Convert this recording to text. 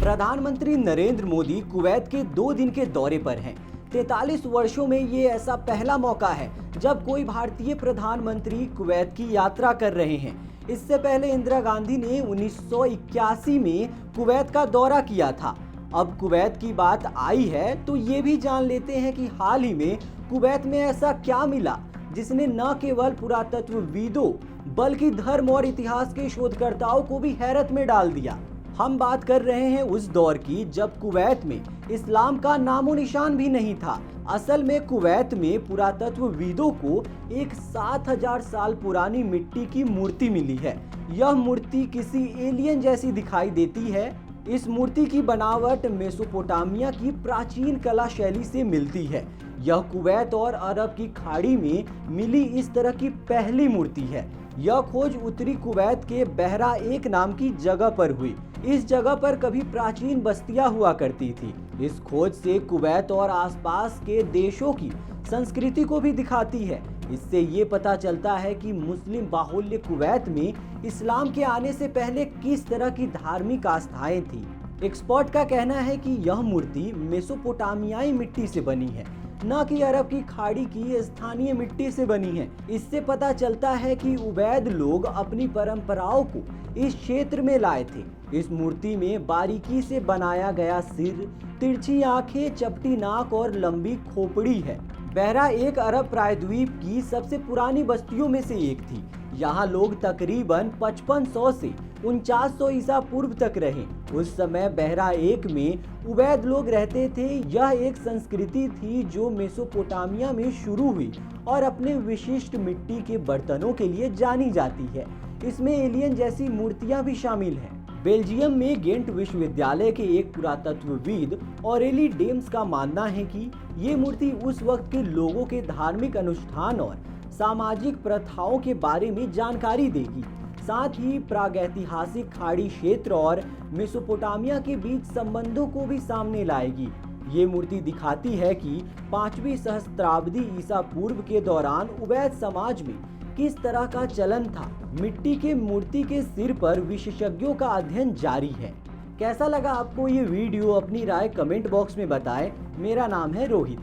प्रधानमंत्री नरेंद्र मोदी कुवैत के 2 दिन के दौरे पर हैं। 43 वर्षों में ये ऐसा पहला मौका है जब कोई भारतीय प्रधानमंत्री कुवैत की यात्रा कर रहे हैं। इससे पहले इंदिरा गांधी ने 1981 में कुवैत का दौरा किया था। अब कुवैत की बात आई है तो ये भी जान लेते हैं कि हाल ही में कुवैत में ऐसा क्या मिला जिसने न केवल पुरातत्वविदों बल्कि धर्म और इतिहास के शोधकर्ताओं को भी हैरत में डाल दिया। हम बात कर रहे हैं उस दौर की जब कुवैत में इस्लाम का नामो निशान भी नहीं था। असल में कुवैत में पुरातत्वविदों को एक 7000 साल पुरानी मिट्टी की मूर्ति मिली है। यह मूर्ति किसी एलियन जैसी दिखाई देती है। इस मूर्ति की बनावट मेसोपोटामिया की प्राचीन कला शैली से मिलती है। यह कुवैत और अरब की खाड़ी में मिली इस तरह की पहली मूर्ति है। यह खोज उत्तरी कुवैत के बहरा एक नाम की जगह पर हुई। इस जगह पर कभी प्राचीन बस्तियां हुआ करती थी। इस खोज से कुवैत और आसपास के देशों की संस्कृति को भी दिखाती है। इससे ये पता चलता है कि मुस्लिम बाहुल्य कुवैत में इस्लाम के आने से पहले किस तरह की धार्मिक आस्थाएं थी। एक्सपर्ट का कहना है कि यह मूर्ति मेसोपोटामियाई मिट्टी से बनी है, न कि अरब की खाड़ी की स्थानीय मिट्टी से बनी है। इससे पता चलता है कि उबैद लोग अपनी परंपराओं को इस क्षेत्र में लाए थे। इस मूर्ति में बारीकी से बनाया गया सिर, तिरछी आंखें, चपटी नाक और लंबी खोपड़ी है। बहरा एक अरब प्रायद्वीप की सबसे पुरानी बस्तियों में से एक थी। यहाँ लोग तकरीबन 5500 से 4900 ईसा पूर्व तक रहे। उस समय बहरा एक में उबैद लोग रहते थे। यह एक संस्कृति थी जो मेसोपोटामिया में शुरू हुई और अपने विशिष्ट मिट्टी के बर्तनों के लिए जानी जाती है। इसमें एलियन जैसी मूर्तियां भी शामिल हैं। बेल्जियम में गेंट विश्वविद्यालय के एक पुरातत्वविद ऑरेली डेम्स का मानना है कि ये मूर्ति उस वक्त के लोगों के धार्मिक अनुष्ठान और सामाजिक प्रथाओं के बारे में जानकारी देगी। साथ ही प्रागैतिहासिक खाड़ी क्षेत्र और मेसोपोटामिया के बीच संबंधों को भी सामने लाएगी। ये मूर्ति दिखाती है कि 5वीं सहस्त्राब्दी ईसा पूर्व के दौरान उबैद समाज में किस तरह का चलन था। मिट्टी के मूर्ति के सिर पर विशेषज्ञों का अध्ययन जारी है। कैसा लगा आपको ये वीडियो? अपनी राय कमेंट बॉक्स में बताएं। मेरा नाम है रोहित।